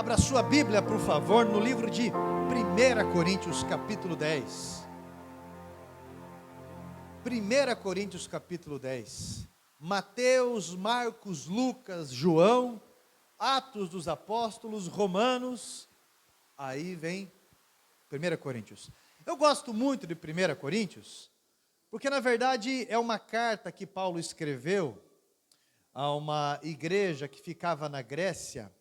Abra sua Bíblia, por favor, no livro de 1 Coríntios, capítulo 10. 1 Coríntios, capítulo 10. Mateus, Marcos, Lucas, João, Atos dos Apóstolos, Romanos, aí vem 1 Coríntios. Eu gosto muito de 1 Coríntios, porque na verdade é uma carta que Paulo escreveu a uma igreja que ficava na Grécia.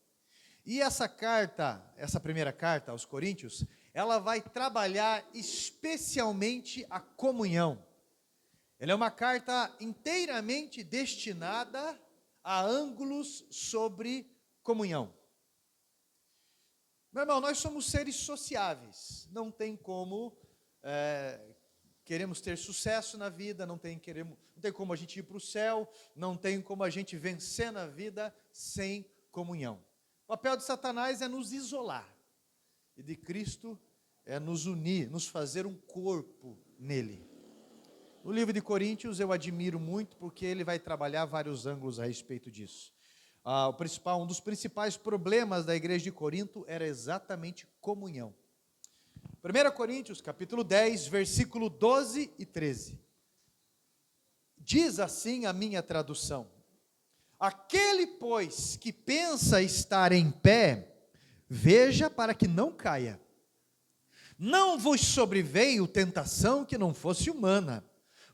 E essa carta, essa primeira carta aos Coríntios, ela vai trabalhar especialmente a comunhão. Ela é uma carta inteiramente destinada a ângulos sobre comunhão. Meu irmão, nós somos seres sociáveis, não tem como, queremos ter sucesso na vida, não tem como a gente ir para o céu, não tem como a gente vencer na vida sem comunhão. O papel de Satanás é nos isolar, e de Cristo é nos unir, nos fazer um corpo nele. No livro de Coríntios eu admiro muito, porque ele vai trabalhar vários ângulos a respeito disso. Um dos principais problemas da igreja de Corinto era exatamente comunhão. 1 Coríntios, capítulo 10, versículo 12 e 13. Diz assim a minha tradução: aquele, pois, que pensa estar em pé, veja para que não caia. Não vos sobreveio tentação que não fosse humana,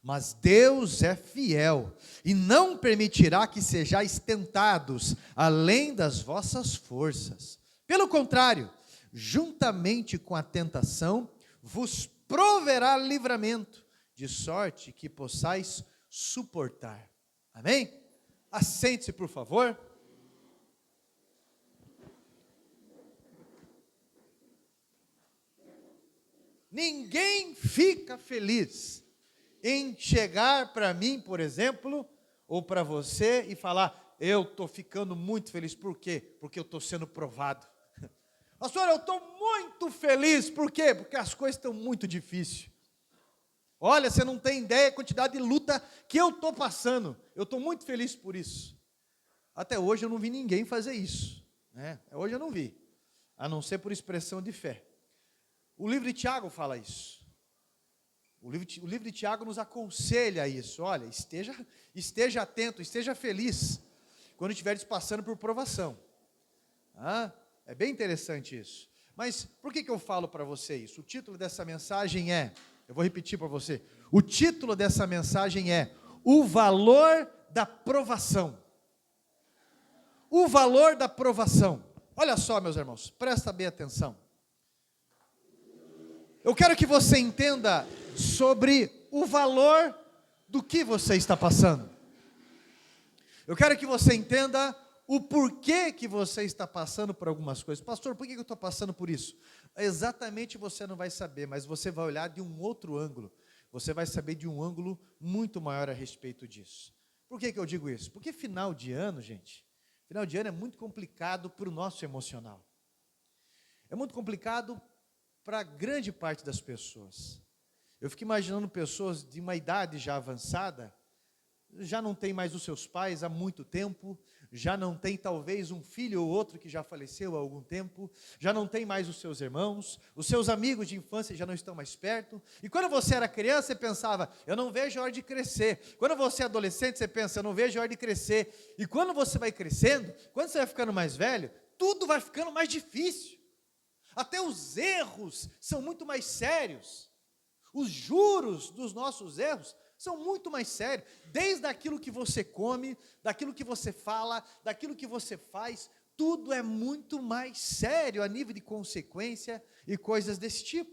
mas Deus é fiel, e não permitirá que sejais tentados além das vossas forças. Pelo contrário, juntamente com a tentação, vos proverá livramento, de sorte que possais suportar. Amém? Assente-se, por favor. Ninguém fica feliz em chegar para mim, por exemplo, ou para você e falar: eu estou ficando muito feliz. Por quê? Porque eu estou sendo provado. Pastor, eu estou muito feliz. Por quê? Porque as coisas estão muito difíceis. Olha, você não tem ideia da quantidade de luta que eu estou passando. Eu estou muito feliz por isso. Até hoje eu não vi ninguém fazer isso, né? Hoje eu não vi, a não ser por expressão de fé. O livro de Tiago fala isso. O livro de Tiago nos aconselha a isso. Olha, esteja atento, esteja feliz quando estiveres passando por provação. É bem interessante isso. Mas por que eu falo para você isso? O título dessa mensagem eu vou repetir para você. O título dessa mensagem é O Valor da Provação. O valor da provação. Olha só, meus irmãos, presta bem atenção. Eu quero que você entenda sobre o valor do que você está passando. Eu quero que você entenda o porquê que você está passando por algumas coisas. Pastor, por que eu estou passando por isso? Exatamente você não vai saber, mas você vai olhar de um outro ângulo. Você vai saber de um ângulo muito maior a respeito disso. Por que eu digo isso? Porque final de ano, gente, final de ano é muito complicado para o nosso emocional. É muito complicado para grande parte das pessoas. Eu fico imaginando pessoas de uma idade já avançada, já não tem mais os seus pais há muito tempo, já não tem talvez um filho ou outro que já faleceu há algum tempo, já não tem mais os seus irmãos, os seus amigos de infância já não estão mais perto. E quando você era criança, você pensava: eu não vejo a hora de crescer. Quando você é adolescente, você pensa: eu não vejo a hora de crescer. E quando você vai crescendo, quando você vai ficando mais velho, tudo vai ficando mais difícil. Até os erros são muito mais sérios. Os juros dos nossos erros são muito mais sérios. Desde aquilo que você come, daquilo que você fala, daquilo que você faz, tudo é muito mais sério a nível de consequência e coisas desse tipo.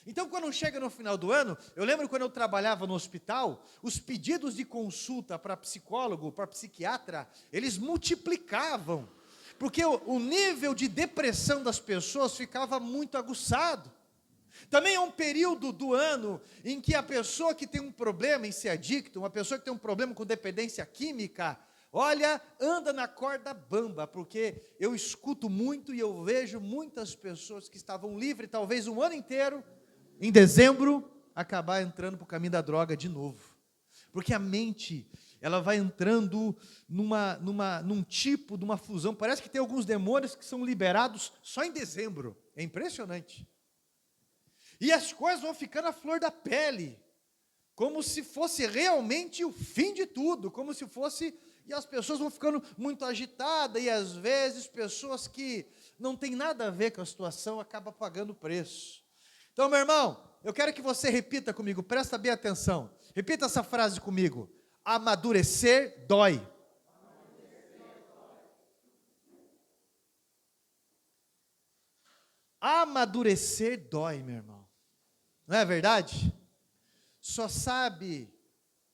Então, quando chega no final do ano, eu lembro quando eu trabalhava no hospital, os pedidos de consulta para psicólogo, para psiquiatra, eles multiplicavam, porque o nível de depressão das pessoas ficava muito aguçado. Também é um período do ano em que a pessoa que tem um problema em ser adicto, uma pessoa que tem um problema com dependência química, olha, anda na corda bamba, porque eu escuto muito e eu vejo muitas pessoas que estavam livres talvez um ano inteiro, em dezembro, acabar entrando para o caminho da droga de novo. Porque a mente, ela vai entrando num tipo, de uma fusão. Parece que tem alguns demônios que são liberados só em dezembro. É impressionante. E as coisas vão ficando à flor da pele, como se fosse realmente o fim de tudo, como se fosse, e as pessoas vão ficando muito agitadas, e às vezes pessoas que não têm nada a ver com a situação acabam pagando preço. Então, meu irmão, eu quero que você repita comigo, presta bem atenção, repita essa frase comigo: amadurecer dói. Amadurecer dói, meu irmão. Não é verdade? Só sabe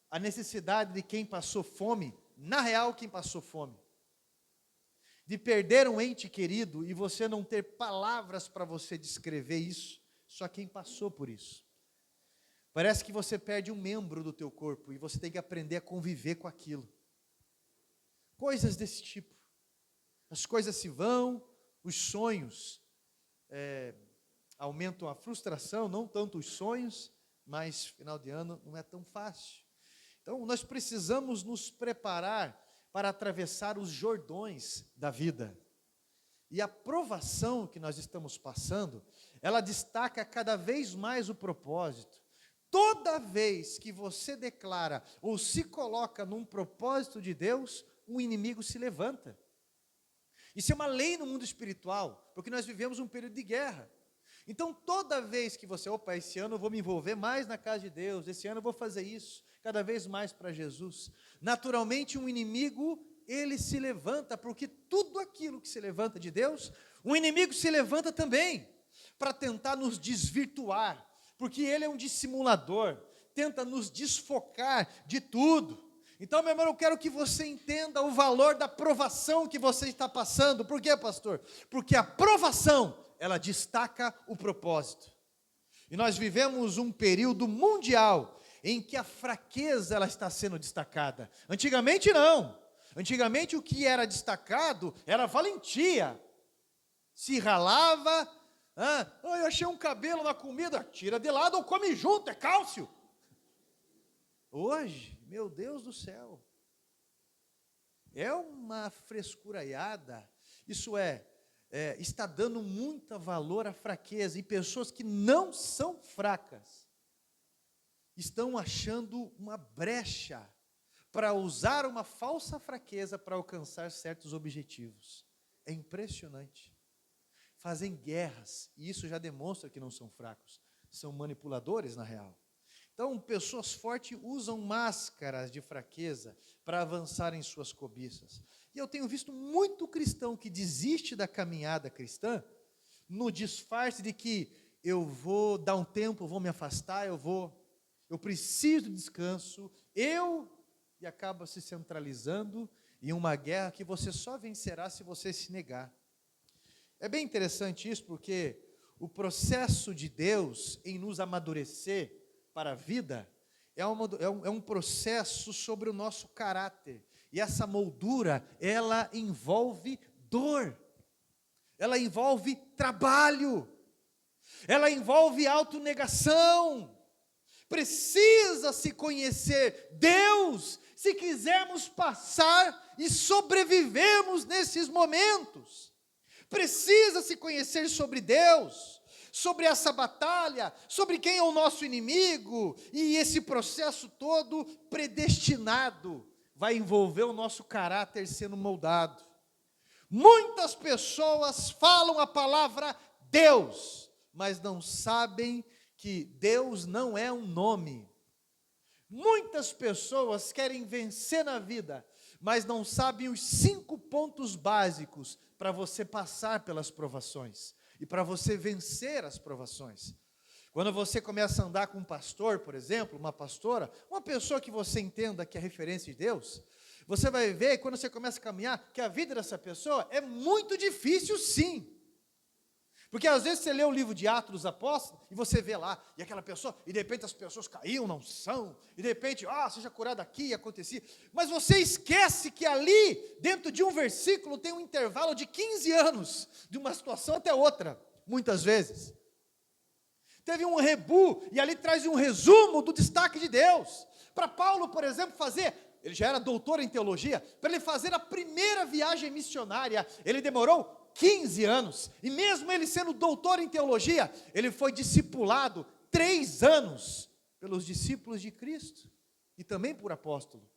a necessidade de quem passou fome, na real quem passou fome. De perder um ente querido e você não ter palavras para você descrever isso, só quem passou por isso. Parece que você perde um membro do teu corpo e você tem que aprender a conviver com aquilo. Coisas desse tipo. As coisas se vão, os sonhos aumentam a frustração, não tanto os sonhos, mas final de ano não é tão fácil. Então nós precisamos nos preparar para atravessar os Jordões da vida. E a provação que nós estamos passando, ela destaca cada vez mais o propósito. Toda vez que você declara ou se coloca num propósito de Deus, um inimigo se levanta. Isso é uma lei no mundo espiritual, porque nós vivemos um período de guerra. Então, toda vez que você, esse ano eu vou me envolver mais na casa de Deus, esse ano eu vou fazer isso, cada vez mais para Jesus. Naturalmente, um inimigo, ele se levanta, porque tudo aquilo que se levanta de Deus, um inimigo se levanta também, para tentar nos desvirtuar, porque ele é um dissimulador, tenta nos desfocar de tudo. Então, meu irmão, eu quero que você entenda o valor da provação que você está passando. Por quê, pastor? Porque a provação, ela destaca o propósito. E nós vivemos um período mundial em que a fraqueza ela está sendo destacada. Antigamente não. Antigamente o que era destacado era a valentia. Se ralava, eu achei um cabelo na comida, tira de lado ou come junto, é cálcio. Hoje, meu Deus do céu, é uma frescuraiada, isso está dando muito valor à fraqueza, e pessoas que não são fracas, estão achando uma brecha para usar uma falsa fraqueza para alcançar certos objetivos. É impressionante. Fazem guerras, e isso já demonstra que não são fracos, são manipuladores na real. Então, pessoas fortes usam máscaras de fraqueza para avançar em suas cobiças. E eu tenho visto muito cristão que desiste da caminhada cristã no disfarce de que eu vou dar um tempo, vou me afastar, eu preciso de descanso, e acaba se centralizando em uma guerra que você só vencerá se você se negar. É bem interessante isso, porque o processo de Deus em nos amadurecer para a vida, é um processo sobre o nosso caráter, e essa moldura, ela envolve dor, ela envolve trabalho, ela envolve autonegação, precisa se conhecer Deus, se quisermos passar e sobrevivermos nesses momentos, precisa se conhecer sobre Deus, sobre essa batalha, sobre quem é o nosso inimigo, e esse processo todo predestinado vai envolver o nosso caráter sendo moldado. Muitas pessoas falam a palavra Deus, mas não sabem que Deus não é um nome. Muitas pessoas querem vencer na vida, mas não sabem os 5 pontos básicos para você passar pelas provações e para você vencer as provações. Quando você começa a andar com um pastor, por exemplo, uma pastora, uma pessoa que você entenda que é referência de Deus, você vai ver, quando você começa a caminhar, que a vida dessa pessoa é muito difícil sim. Porque às vezes você lê o livro de Atos dos Apóstolos, e você vê lá, e aquela pessoa, e de repente as pessoas caíam na unção, e de repente, seja curado aqui, e acontecia. Mas você esquece que ali, dentro de um versículo, tem um intervalo de 15 anos, de uma situação até outra, muitas vezes. Teve um rebu, e ali traz um resumo do destaque de Deus. Para Paulo, por exemplo, fazer ele já era doutor em teologia, para ele fazer a primeira viagem missionária, ele demorou 15 anos, e mesmo ele sendo doutor em teologia, ele foi discipulado 3 anos pelos discípulos de Cristo, e também por apóstolo,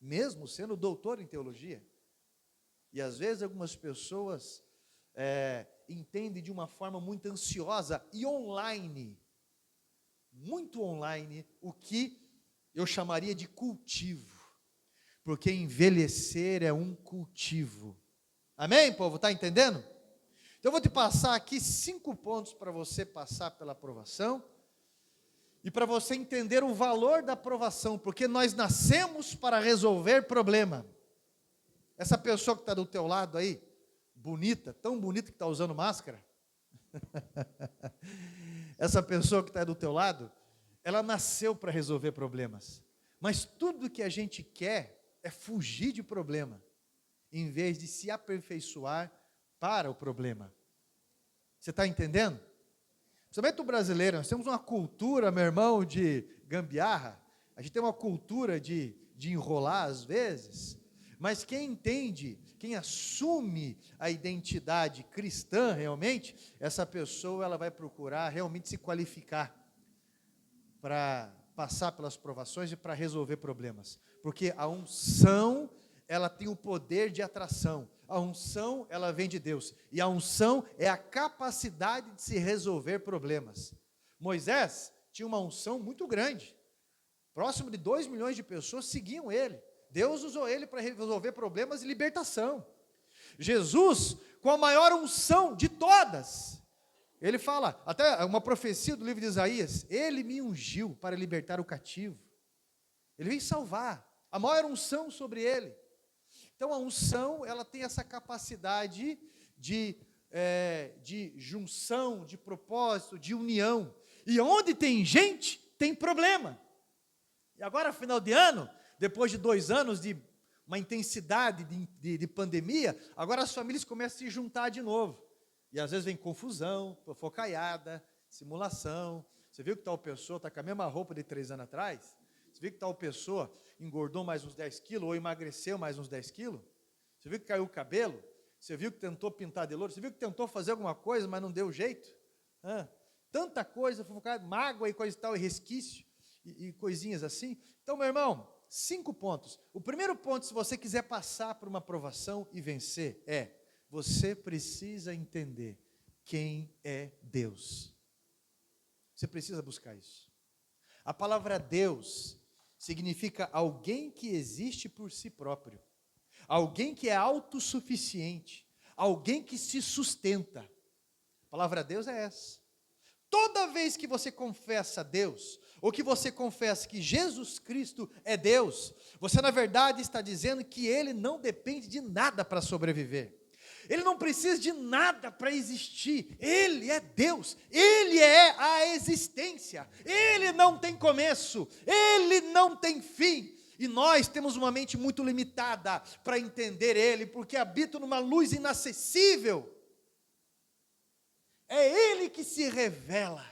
mesmo sendo doutor em teologia. E às vezes algumas pessoas entendem de uma forma muito ansiosa e online, muito online, o que eu chamaria de cultivo, porque envelhecer é um cultivo. Amém, povo? Está entendendo? Então eu vou te passar aqui 5 pontos para você passar pela aprovação, e para você entender o valor da aprovação, porque nós nascemos para resolver problema. Essa pessoa que está do teu lado aí, bonita, tão bonita que está usando máscara, essa pessoa que está do teu lado, ela nasceu para resolver problemas, mas tudo que a gente quer é fugir de problema, em vez de se aperfeiçoar para o problema. Você está entendendo? Principalmente o brasileiro, nós temos uma cultura, meu irmão, de gambiarra, a gente tem uma cultura de enrolar às vezes, mas quem entende, quem assume a identidade cristã realmente, essa pessoa ela vai procurar realmente se qualificar para passar pelas provações e para resolver problemas, porque a unção, ela tem o poder de atração, a unção, ela vem de Deus, e a unção é a capacidade de se resolver problemas. Moisés tinha uma unção muito grande, próximo de 2 milhões de pessoas seguiam ele, Deus usou ele para resolver problemas e libertação. Jesus, com a maior unção de todas, ele fala, até uma profecia do livro de Isaías, ele me ungiu para libertar o cativo, ele veio salvar, a maior unção sobre ele. Então a unção, ela tem essa capacidade de junção, de propósito, de união, e onde tem gente, tem problema. E agora, final de ano, depois de 2 anos de uma intensidade de pandemia, agora as famílias começam a se juntar de novo, e às vezes vem confusão, fofocaiada, simulação. Você viu que tal pessoa está com a mesma roupa de 3 anos atrás? Você viu que tal pessoa engordou mais uns 10 quilos, ou emagreceu mais uns 10 quilos? Você viu que caiu o cabelo? Você viu que tentou pintar de louro? Você viu que tentou fazer alguma coisa, mas não deu jeito? Tanta coisa, mágoa e coisa e tal, e resquício, e coisinhas assim. Então, meu irmão, 5 pontos. O primeiro ponto, se você quiser passar por uma provação e vencer, você precisa entender quem é Deus. Você precisa buscar isso. A palavra Deus significa alguém que existe por si próprio, alguém que é autossuficiente, alguém que se sustenta. A palavra Deus é essa. Toda vez que você confessa a Deus, ou que você confessa que Jesus Cristo é Deus, você na verdade está dizendo que Ele não depende de nada para sobreviver. Ele não precisa de nada para existir, Ele é Deus, Ele é a existência, Ele não tem começo, Ele não tem fim, e nós temos uma mente muito limitada para entender Ele, porque habita numa luz inacessível, é Ele que se revela,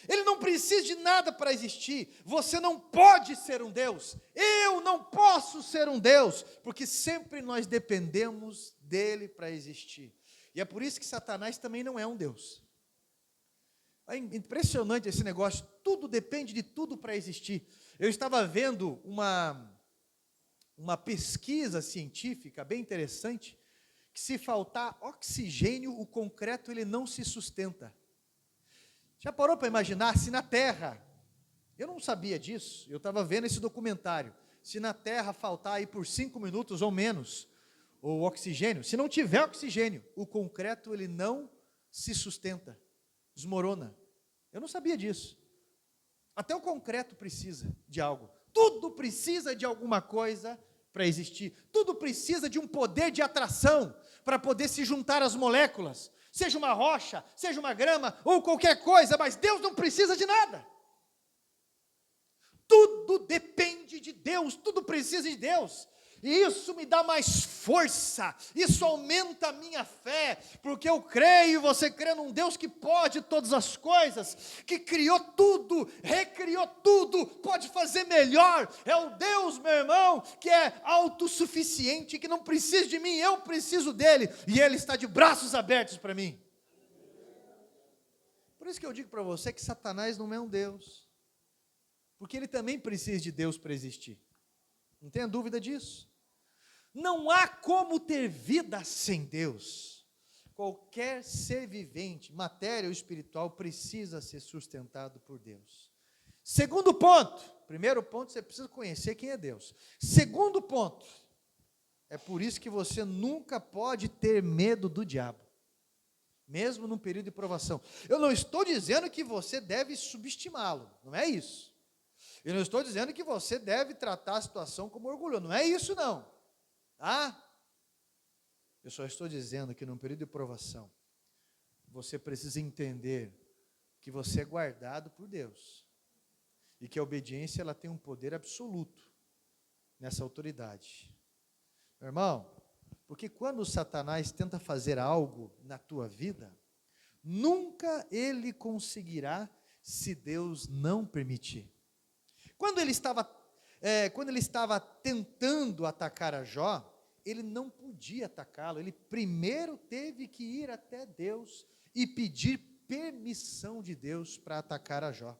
Ele não precisa de nada para existir. Você não pode ser um Deus, eu não posso ser um Deus, porque sempre nós dependemos dele para existir. E é por isso que Satanás também não é um Deus. É impressionante esse negócio, tudo depende de tudo para existir. Eu estava vendo uma pesquisa científica bem interessante, que se faltar oxigênio, o concreto ele não se sustenta. Já parou para imaginar se na Terra, eu não sabia disso, eu estava vendo esse documentário, se na Terra faltar aí por 5 minutos ou menos, o oxigênio, se não tiver oxigênio, o concreto ele não se sustenta, desmorona. Eu não sabia disso. Até o concreto precisa de algo, tudo precisa de alguma coisa para existir, tudo precisa de um poder de atração, para poder se juntar às moléculas, seja uma rocha, seja uma grama, ou qualquer coisa, mas Deus não precisa de nada. Tudo depende de Deus, tudo precisa de Deus. E isso me dá mais força, isso aumenta a minha fé, porque eu creio, você crê num Deus que pode todas as coisas, que criou tudo, recriou tudo, pode fazer melhor. É o Deus, meu irmão, que é autossuficiente, que não precisa de mim, eu preciso dele, e ele está de braços abertos para mim. Por isso que eu digo para você que Satanás não é um Deus, porque ele também precisa de Deus para existir. Não tenha dúvida disso. Não há como ter vida sem Deus. Qualquer ser vivente, matéria ou espiritual, precisa ser sustentado por Deus. Segundo ponto, primeiro ponto, você precisa conhecer quem é Deus. Segundo ponto, é por isso que você nunca pode ter medo do diabo, mesmo num período de provação. Eu não estou dizendo que você deve subestimá-lo, não é isso. Eu não estou dizendo que você deve tratar a situação como orgulho, não é isso não, tá? Eu só estou dizendo que num período de provação, você precisa entender que você é guardado por Deus, e que a obediência ela tem um poder absoluto nessa autoridade. Meu irmão, porque quando Satanás tenta fazer algo na tua vida, nunca ele conseguirá se Deus não permitir. Quando ele estava tentando atacar a Jó, ele não podia atacá-lo, ele primeiro teve que ir até Deus e pedir permissão de Deus para atacar a Jó.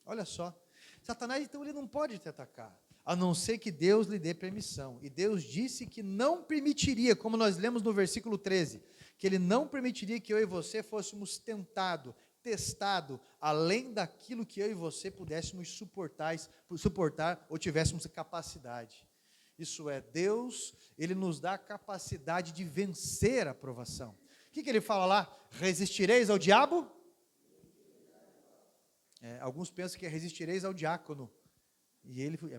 Olha só, Satanás então ele não pode te atacar, a não ser que Deus lhe dê permissão, e Deus disse que não permitiria, como nós lemos no versículo 13, que ele não permitiria que eu e você fôssemos testados, além daquilo que eu e você pudéssemos suportar ou tivéssemos capacidade. Isso é, Deus, ele nos dá a capacidade de vencer a provação. O que ele fala lá? Resistireis ao diabo? Alguns pensam que é resistireis ao diácono,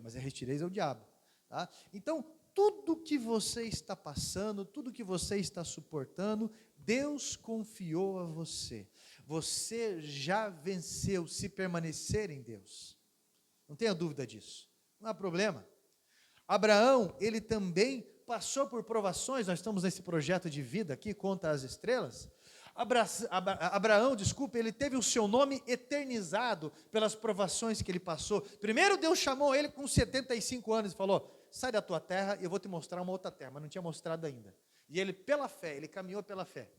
mas é resistireis ao diabo. Tá? Então, tudo que você está passando, tudo que você está suportando, Deus confiou a você. Você já venceu se permanecer em Deus. Não tenha dúvida disso. Não há problema. Abraão, ele também passou por provações. Nós estamos nesse projeto de vida aqui, Conta as Estrelas. Abraão, ele teve o seu nome eternizado pelas provações que ele passou. Primeiro Deus chamou ele com 75 anos e falou, sai da tua terra e eu vou te mostrar uma outra terra, mas não tinha mostrado ainda. E ele, pela fé, ele caminhou pela fé.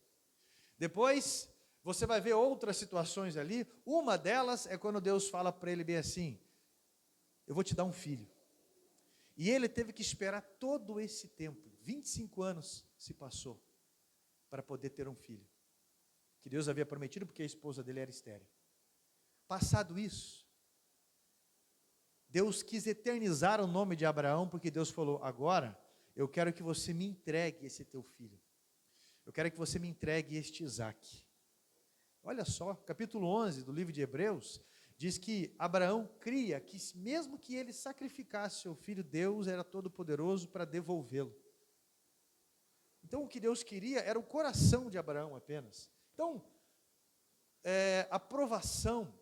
Depois, você vai ver outras situações ali. Uma delas é quando Deus fala para ele bem assim, eu vou te dar um filho. E ele teve que esperar todo esse tempo, 25 anos se passou, para poder ter um filho, que Deus havia prometido, porque a esposa dele era estéril. Passado isso, Deus quis eternizar o nome de Abraão, porque Deus falou, agora eu quero que você me entregue esse teu filho, eu quero que você me entregue este Isaque. Olha só, capítulo 11 do livro de Hebreus, diz que Abraão cria que mesmo que ele sacrificasse seu filho, Deus era todo poderoso para devolvê-lo. Então o que Deus queria era o coração de Abraão apenas. Então, a provação,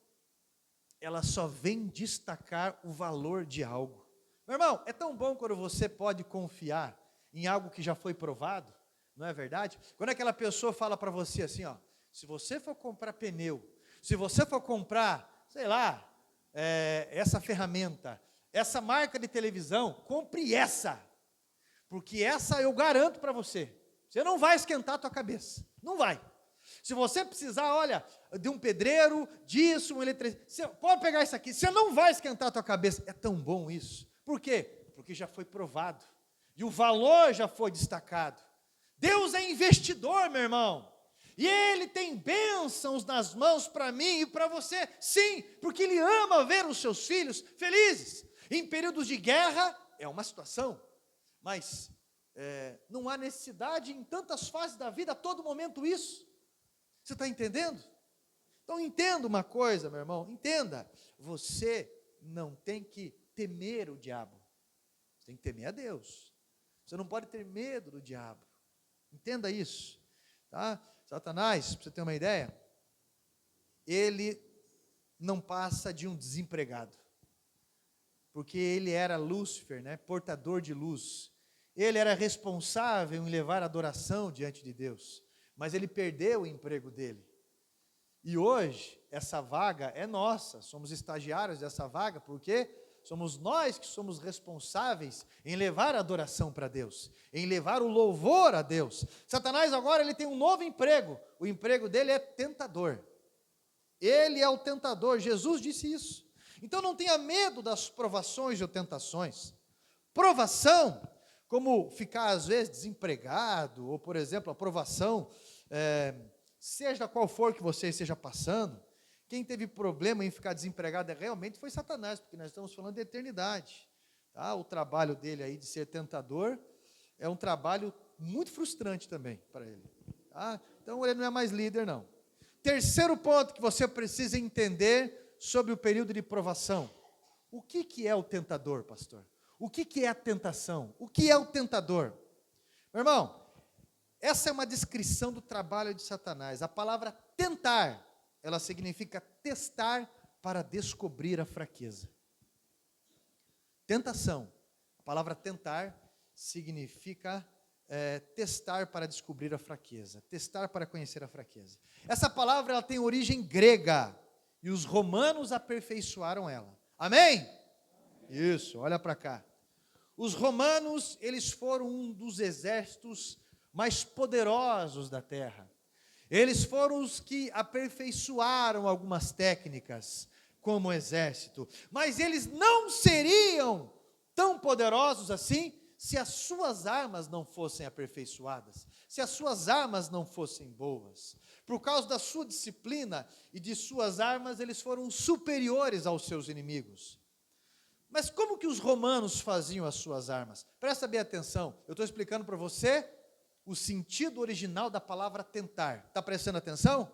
ela só vem destacar o valor de algo. Meu irmão, é tão bom quando você pode confiar em algo que já foi provado, não é verdade? Quando aquela pessoa fala para você assim, ó, se você for comprar pneu, se você for comprar, sei lá, essa ferramenta, essa marca de televisão, compre essa, porque essa eu garanto para você, você não vai esquentar a tua cabeça, não vai. Se você precisar, olha, de um pedreiro, disso, um eletricista, você pode pegar isso aqui, você não vai esquentar a tua cabeça. É tão bom isso. Por quê? Porque já foi provado. E o valor já foi destacado. Deus é investidor, meu irmão. E Ele tem bênçãos nas mãos para mim e para você. Sim, porque Ele ama ver os seus filhos felizes. Em períodos de guerra, é uma situação. Mas não há necessidade em tantas fases da vida, a todo momento isso. Você está entendendo? Então entenda uma coisa, meu irmão, entenda, você não tem que temer o diabo, você tem que temer a Deus, você não pode ter medo do diabo, entenda isso, tá? Satanás, para você ter uma ideia, ele não passa de um desempregado, porque ele era Lúcifer, né, portador de luz. Ele era responsável em levar adoração diante de Deus, mas ele perdeu o emprego dele. E hoje, essa vaga é nossa, somos estagiários dessa vaga, porque somos nós que somos responsáveis em levar a adoração para Deus, em levar o louvor a Deus. Satanás agora ele tem um novo emprego, o emprego dele é tentador. Ele é o tentador, Jesus disse isso. Então não tenha medo das provações ou tentações. Provação, como ficar às vezes desempregado, ou por exemplo, a provação, seja qual for que você esteja passando, quem teve problema em ficar desempregado realmente foi Satanás, porque nós estamos falando de eternidade. Tá? O trabalho dele aí de ser tentador é um trabalho muito frustrante também para ele. Tá? Então ele não é mais líder não. Terceiro ponto que você precisa entender sobre o período de provação. O que é o tentador, pastor? O que é a tentação? O que é o tentador? Meu irmão, essa é uma descrição do trabalho de Satanás. A palavra tentar, ela significa testar para descobrir a fraqueza. Tentação. A palavra tentar significa testar para descobrir a fraqueza. Testar para conhecer a fraqueza. Essa palavra ela tem origem grega e os romanos aperfeiçoaram ela. Amém? Isso, olha para cá. Os romanos, eles foram um dos exércitos mais poderosos da terra. Eles foram os que aperfeiçoaram algumas técnicas como exército, mas eles não seriam tão poderosos assim se as suas armas não fossem aperfeiçoadas, se as suas armas não fossem boas. Por causa da sua disciplina e de suas armas, eles foram superiores aos seus inimigos. Mas como que os romanos faziam as suas armas? Presta bem atenção, eu estou explicando para você o sentido original da palavra tentar. Está prestando atenção?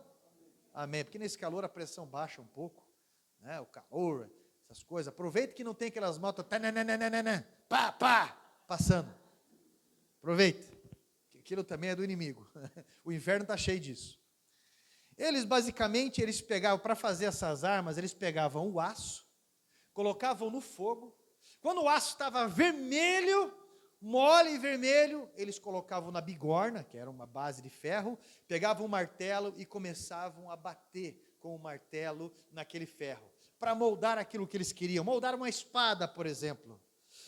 Amém. Porque nesse calor a pressão baixa um pouco, né? O calor, essas coisas. Aproveita que não tem aquelas motos, pá, pá, passando. Aproveita. Aquilo também é do inimigo. O inferno está cheio disso. Eles basicamente, eles pegavam, para fazer essas armas, eles pegavam o aço, colocavam no fogo. Quando o aço estava vermelho, mole e vermelho, eles colocavam na bigorna, que era uma base de ferro, pegavam um martelo e começavam a bater com o martelo naquele ferro, para moldar aquilo que eles queriam, moldar uma espada, por exemplo.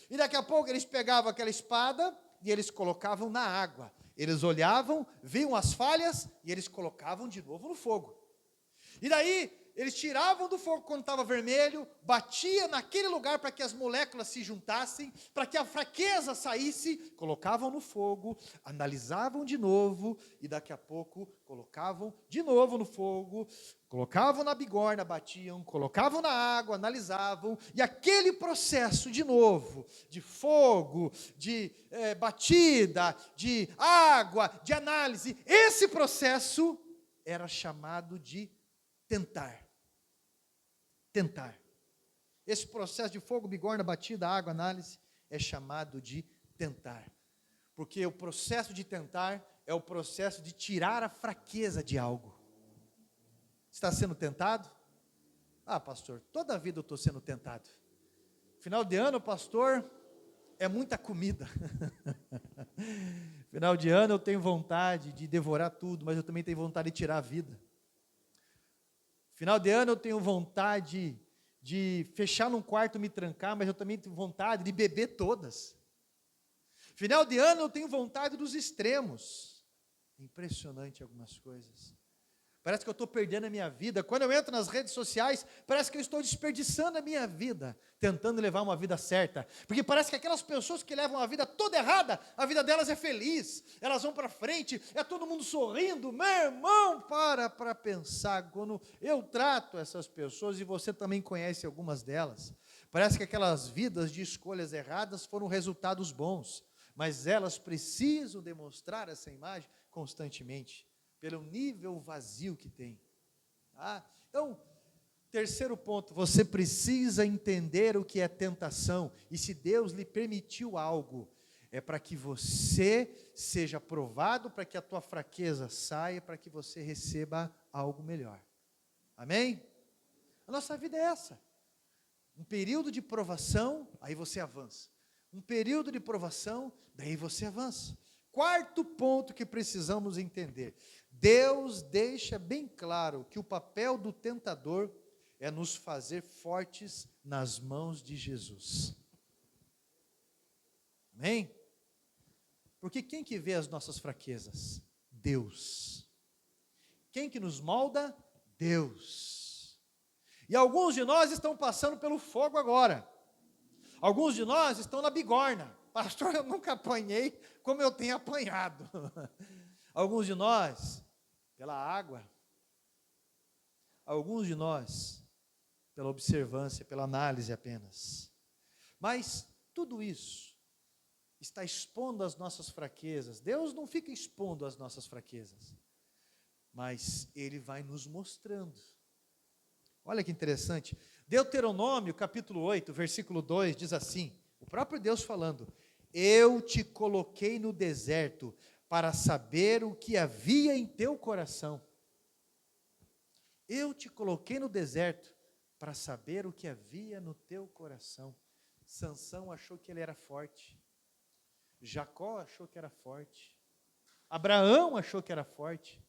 E daqui a pouco eles pegavam aquela espada e eles colocavam na água. Eles olhavam, viam as falhas e eles colocavam de novo no fogo. E daí eles tiravam do fogo quando estava vermelho, batia naquele lugar para que as moléculas se juntassem, para que a fraqueza saísse, colocavam no fogo, analisavam de novo, e daqui a pouco colocavam de novo no fogo, colocavam na bigorna, batiam, colocavam na água, analisavam, e aquele processo de novo, de fogo, de batida, de água, de análise, esse processo era chamado de tentar. Tentar. Esse processo de fogo, bigorna, batida, água, análise, é chamado de tentar. Porque o processo de tentar é o processo de tirar a fraqueza de algo. Está sendo tentado? Ah, pastor, toda a vida eu estou sendo tentado. Final de ano, pastor, é muita comida. Final de ano eu tenho vontade de devorar tudo, mas eu também tenho vontade de tirar a vida. Final de ano eu tenho vontade de fechar num quarto, me trancar, mas eu também tenho vontade de beber todas. Final de ano eu tenho vontade dos extremos. Impressionante algumas coisas. Parece que eu estou perdendo a minha vida. Quando eu entro nas redes sociais, parece que eu estou desperdiçando a minha vida, tentando levar uma vida certa. Porque parece que aquelas pessoas que levam a vida toda errada, a vida delas é feliz, elas vão para frente, é todo mundo sorrindo. Meu irmão, para pensar, quando eu trato essas pessoas, e você também conhece algumas delas, parece que aquelas vidas de escolhas erradas foram resultados bons, mas elas precisam demonstrar essa imagem constantemente, pelo nível vazio que tem. Tá? Então, terceiro ponto, você precisa entender o que é tentação, e se Deus lhe permitiu algo, é para que você seja provado, para que a tua fraqueza saia, para que você receba algo melhor. Amém? A nossa vida é essa. Um período de provação, aí você avança. Um período de provação, daí você avança. Quarto ponto que precisamos entender. Deus deixa bem claro que o papel do tentador é nos fazer fortes nas mãos de Jesus. Amém? Porque quem que vê as nossas fraquezas? Deus. Quem que nos molda? Deus. E alguns de nós estão passando pelo fogo agora. Alguns de nós estão na bigorna. Pastor, eu nunca apanhei como eu tenho apanhado. Alguns de nós, pela água. Alguns de nós, pela observância, pela análise apenas. Mas tudo isso está expondo as nossas fraquezas. Deus não fica expondo as nossas fraquezas, mas Ele vai nos mostrando. Olha que interessante. Deuteronômio, capítulo 8, versículo 2, diz assim, o próprio Deus falando, eu te coloquei no deserto para saber o que havia em teu coração. Eu te coloquei no deserto para saber o que havia no teu coração. Sansão achou que ele era forte. Jacó achou que era forte. Abraão achou que era forte.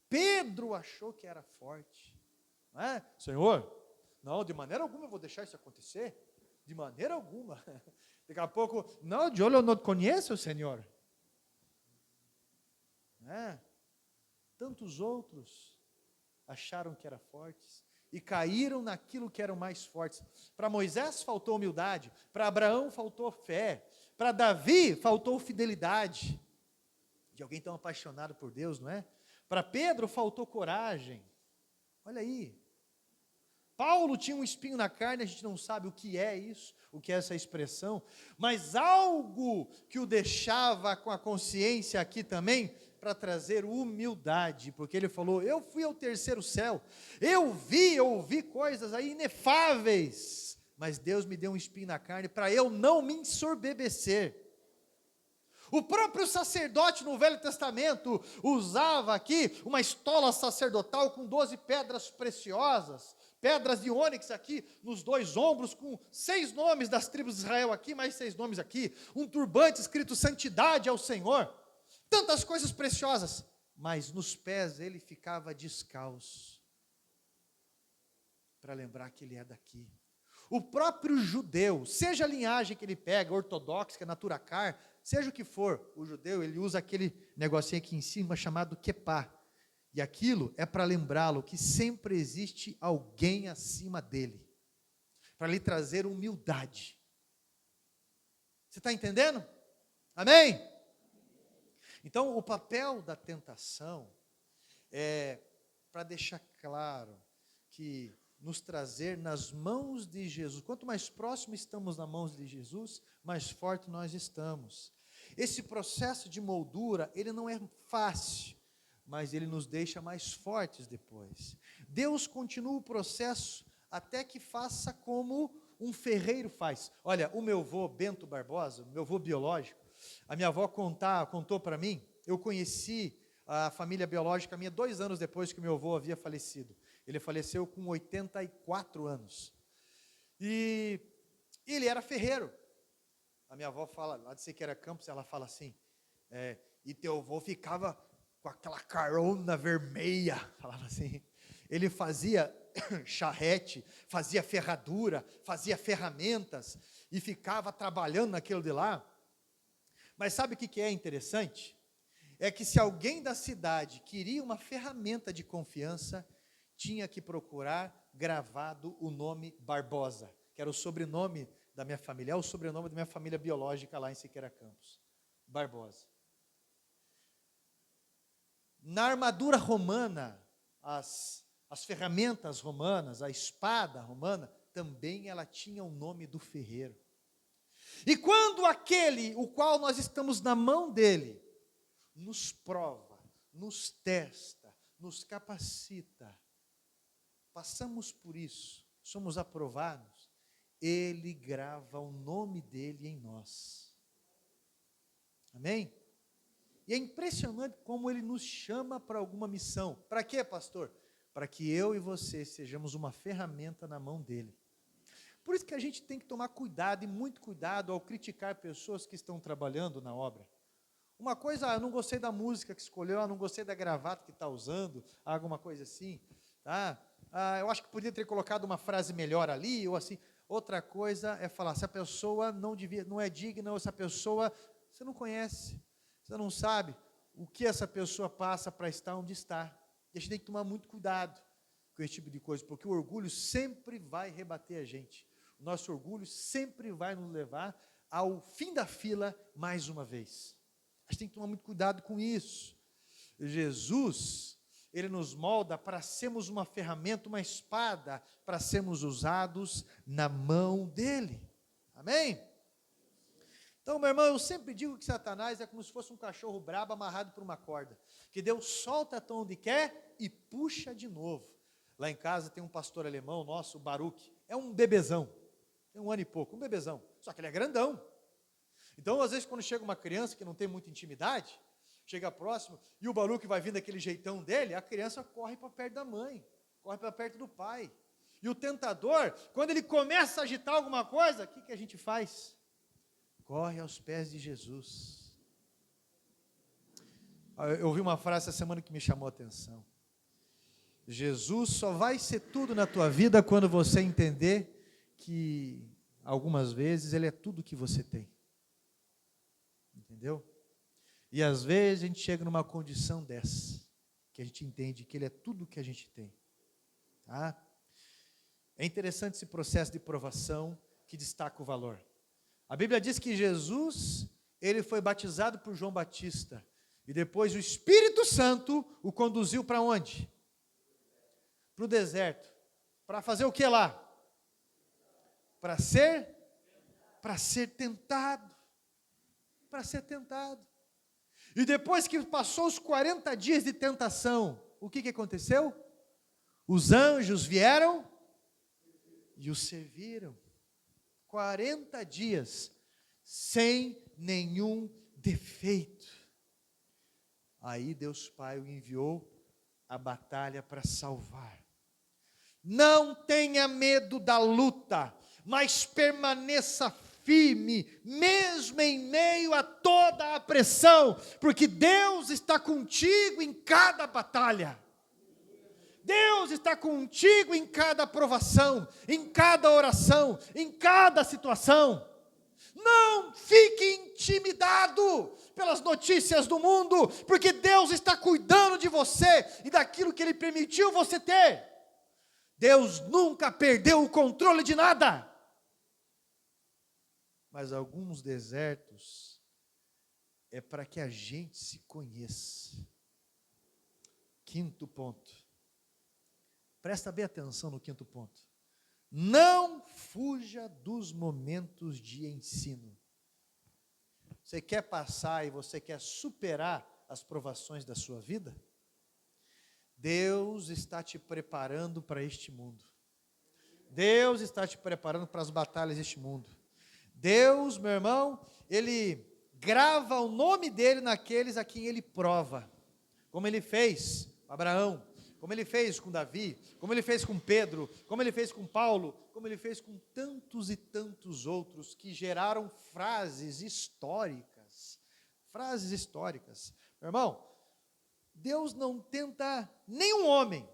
Pedro achou que era forte. Não é? Senhor, não, de maneira alguma eu vou deixar isso acontecer. De maneira alguma. Daqui a pouco, não, eu não conheço o Senhor. É. Tantos outros acharam que eram fortes e caíram naquilo que eram mais fortes. Para Moisés faltou humildade, para Abraão faltou fé, para Davi faltou fidelidade, de alguém tão apaixonado por Deus, não é? Para Pedro faltou coragem, olha aí. Paulo tinha um espinho na carne, a gente não sabe o que é isso, o que é essa expressão, mas algo que o deixava com a consciência aqui também, para trazer humildade, porque ele falou, eu fui ao terceiro céu, eu ouvi coisas aí inefáveis, mas Deus me deu um espinho na carne, para eu não me ensorbebecer. O próprio sacerdote no Velho Testamento, usava aqui uma estola sacerdotal com 12 pedras preciosas, pedras de ônix aqui, nos 2 ombros, com 6 nomes das tribos de Israel aqui, mais 6 nomes aqui, um turbante escrito santidade ao Senhor, tantas coisas preciosas, mas nos pés ele ficava descalço, para lembrar que ele é daqui. O próprio judeu, seja a linhagem que ele pega, ortodoxa, naturacar, seja o que for, o judeu, ele usa aquele negocinho aqui em cima chamado quepá, e aquilo é para lembrá-lo que sempre existe alguém acima dele, para lhe trazer humildade. Você está entendendo? Amém? Então, o papel da tentação é para deixar claro que nos trazer nas mãos de Jesus. Quanto mais próximo estamos nas mãos de Jesus, mais forte nós estamos. Esse processo de moldura, ele não é fácil, mas ele nos deixa mais fortes depois. Deus continua o processo até que faça como um ferreiro faz. Olha, o meu avô Bento Barbosa, meu avô biológico, a minha avó contou para mim, eu conheci a família biológica minha 2 anos depois que meu avô havia falecido. Ele faleceu com 84 anos. E ele era ferreiro. A minha avó fala, lá de Siqueira Campos, ela fala assim, e teu avô ficava com aquela carona vermelha, falava assim. Ele fazia charrete, fazia ferradura, fazia ferramentas, e ficava trabalhando naquilo de lá. Mas sabe o que é interessante? É que se alguém da cidade queria uma ferramenta de confiança, tinha que procurar gravado o nome Barbosa, que era o sobrenome da minha família, é o sobrenome da minha família biológica lá em Siqueira Campos, Barbosa. Na armadura romana, as ferramentas romanas, a espada romana, também ela tinha o nome do ferreiro. E quando aquele, o qual nós estamos na mão dele, nos prova, nos testa, nos capacita, passamos por isso, somos aprovados, ele grava o nome dele em nós. Amém? E é impressionante como ele nos chama para alguma missão. Para quê, pastor? Para que eu e você sejamos uma ferramenta na mão dele. Por isso que a gente tem que tomar cuidado, e muito cuidado, ao criticar pessoas que estão trabalhando na obra. Uma coisa, eu não gostei da música que escolheu, eu não gostei da gravata que está usando, alguma coisa assim, tá? Eu acho que podia ter colocado uma frase melhor ali, ou assim. Outra coisa é falar, se a pessoa não é digna, ou se a pessoa, você não conhece, você não sabe o que essa pessoa passa para estar onde está. E a gente tem que tomar muito cuidado com esse tipo de coisa, porque o orgulho sempre vai rebater a gente. O nosso orgulho sempre vai nos levar ao fim da fila mais uma vez. A gente tem que tomar muito cuidado com isso. Jesus, Ele nos molda para sermos uma ferramenta, uma espada, para sermos usados na mão dEle. Amém? Então, meu irmão, eu sempre digo que Satanás é como se fosse um cachorro brabo amarrado por uma corda, que Deus solta até onde quer e puxa de novo. Lá em casa tem um pastor alemão nosso, o Baruch, é um bebezão, tem 1 ano e pouco, um bebezão, só que ele é grandão. Então, às vezes, quando chega uma criança que não tem muita intimidade, chega próximo, e o Baruch vai vindo daquele jeitão dele, a criança corre para perto da mãe, corre para perto do pai. E o tentador, quando ele começa a agitar alguma coisa, o que a gente faz? Corre aos pés de Jesus. Eu ouvi uma frase essa semana que me chamou a atenção. Jesus só vai ser tudo na tua vida quando você entender que, algumas vezes, Ele é tudo que você tem. Entendeu? E às vezes a gente chega numa condição dessa, que a gente entende que Ele é tudo que a gente tem. Tá? É interessante esse processo de provação que destaca o valor. A Bíblia diz que Jesus, Ele foi batizado por João Batista, e depois o Espírito Santo o conduziu para onde? Para o deserto. Para fazer o que lá? Para ser tentado. Para ser tentado. E depois que passou os 40 dias de tentação, o que aconteceu? Os anjos vieram e o serviram. 40 dias, sem nenhum defeito. Aí Deus Pai o enviou a batalha para salvar. Não tenha medo da luta, mas permaneça firme, mesmo em meio a toda a pressão, porque Deus está contigo em cada batalha. Deus está contigo em cada provação, em cada oração, em cada situação. Não fique intimidado pelas notícias do mundo, porque Deus está cuidando de você e daquilo que Ele permitiu você ter. Deus nunca perdeu o controle de nada. Mas alguns desertos é para que a gente se conheça. 5º ponto. Presta bem atenção no 5º ponto. Não fuja dos momentos de ensino. Você quer passar e você quer superar as provações da sua vida? Deus está te preparando para este mundo. Deus está te preparando para as batalhas deste mundo. Deus, meu irmão, Ele grava o nome dEle naqueles a quem Ele prova. Como Ele fez com Abraão, como Ele fez com Davi, como Ele fez com Pedro, como Ele fez com Paulo, como Ele fez com tantos e tantos outros que geraram frases históricas. Frases históricas. Meu irmão, Deus não tenta nenhum homem.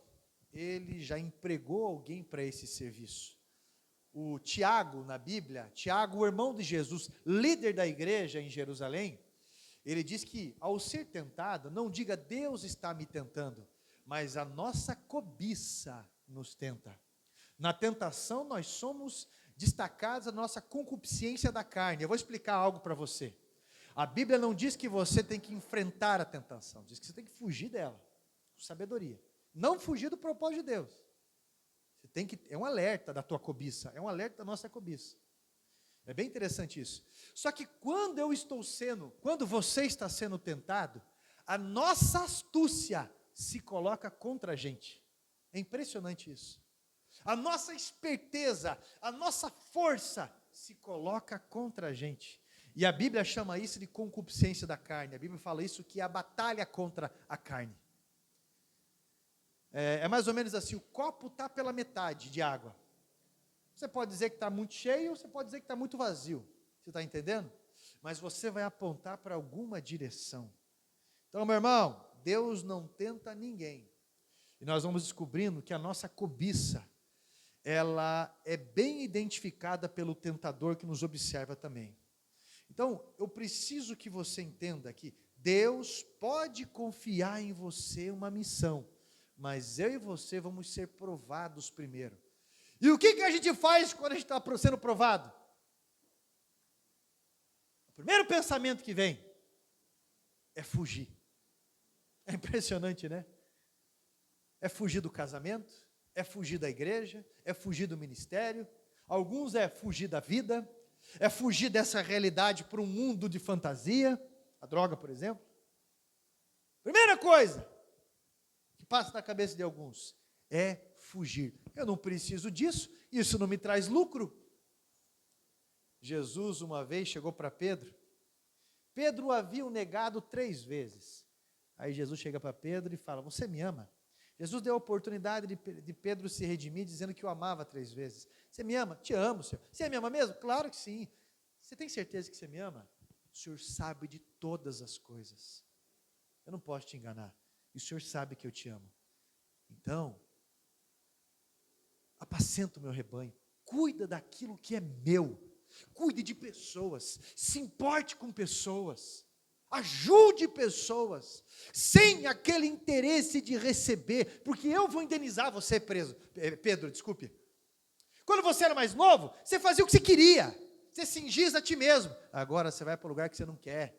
Ele já empregou alguém para esse serviço. O Tiago, na Bíblia, Tiago, o irmão de Jesus, líder da igreja em Jerusalém, ele diz que, ao ser tentado, não diga Deus está me tentando, mas a nossa cobiça nos tenta. Na tentação, nós somos destacados a nossa concupiscência da carne. Eu vou explicar algo para você. A Bíblia não diz que você tem que enfrentar a tentação, diz que você tem que fugir dela, com sabedoria. Não fugir do propósito de Deus. Você tem que, é um alerta da tua cobiça, é um alerta da nossa cobiça. É bem interessante isso. Só que quando você está sendo tentado, a nossa astúcia se coloca contra a gente. É impressionante isso. A nossa esperteza, a nossa força se coloca contra a gente. E a Bíblia chama isso de concupiscência da carne. A Bíblia fala isso que é a batalha contra a carne. É mais ou menos assim, o copo está pela metade de água. Você pode dizer que está muito cheio, ou você pode dizer que está muito vazio. Você está entendendo? Mas você vai apontar para alguma direção. Então, meu irmão, Deus não tenta ninguém. E nós vamos descobrindo que a nossa cobiça, ela é bem identificada pelo tentador que nos observa também. Então, eu preciso que você entenda que Deus pode confiar em você uma missão, mas eu e você vamos ser provados primeiro. E o que a gente faz quando a gente está sendo provado? O primeiro pensamento que vem é fugir. É impressionante, né? É fugir do casamento, é fugir da igreja, é fugir do ministério. Alguns é fugir da vida, é fugir dessa realidade para um mundo de fantasia, a droga, por exemplo. Primeira coisa que passa na cabeça de alguns é fugir. Eu não preciso disso, isso não me traz lucro. Jesus uma vez chegou para Pedro. Pedro o havia negado 3 vezes. Aí Jesus chega para Pedro e fala: você me ama? Jesus deu a oportunidade de Pedro se redimir, dizendo que o amava 3 vezes. Você me ama? Te amo, Senhor. Você me ama mesmo? Claro que sim. Você tem certeza que você me ama? O Senhor sabe de todas as coisas. Eu não posso te enganar. E o Senhor sabe que eu te amo. Então, apacenta o meu rebanho. Cuida daquilo que é meu. Cuide de pessoas. Se importe com pessoas. Ajude pessoas, sem aquele interesse de receber, porque eu vou indenizar você, Pedro, desculpe. Quando você era mais novo, você fazia o que você queria, você cingia a ti mesmo. Agora você vai para o lugar que você não quer.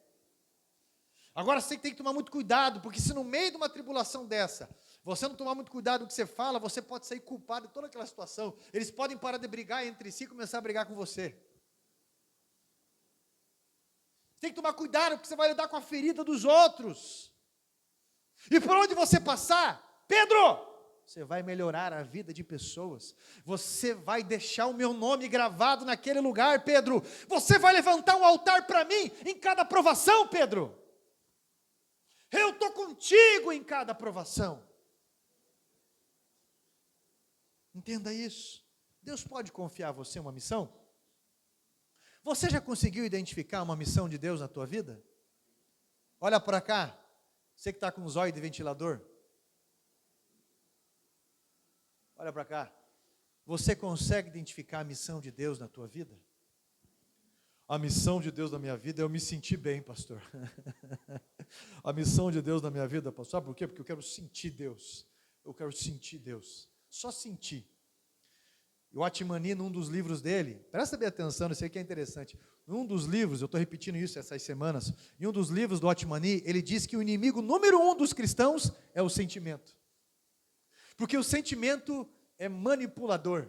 Agora você tem que tomar muito cuidado, porque se no meio de uma tribulação dessa, você não tomar muito cuidado do que você fala, você pode sair culpado de toda aquela situação. Eles podem parar de brigar entre si e começar a brigar com você. Tem que tomar cuidado, porque você vai lidar com a ferida dos outros. E por onde você passar, Pedro, você vai melhorar a vida de pessoas. Você vai deixar o meu nome gravado naquele lugar, Pedro. Você vai levantar um altar para mim em cada provação, Pedro. Eu estou contigo em cada provação. Entenda isso. Deus pode confiar a você uma missão? Você já conseguiu identificar uma missão de Deus na tua vida? Olha para cá, você que está com um zóio de ventilador. Olha para cá. Você consegue identificar a missão de Deus na tua vida? A missão de Deus na minha vida é eu me sentir bem, pastor. A missão de Deus na minha vida, pastor, sabe por quê? Porque eu quero sentir Deus. Eu quero sentir Deus. Só sentir. E o Otmani, num dos livros dele, presta bem atenção, isso aqui é interessante. Num dos livros, eu estou repetindo isso essas semanas, em um dos livros do Otmani, ele diz que o inimigo número 1 dos cristãos é o sentimento. Porque o sentimento é manipulador.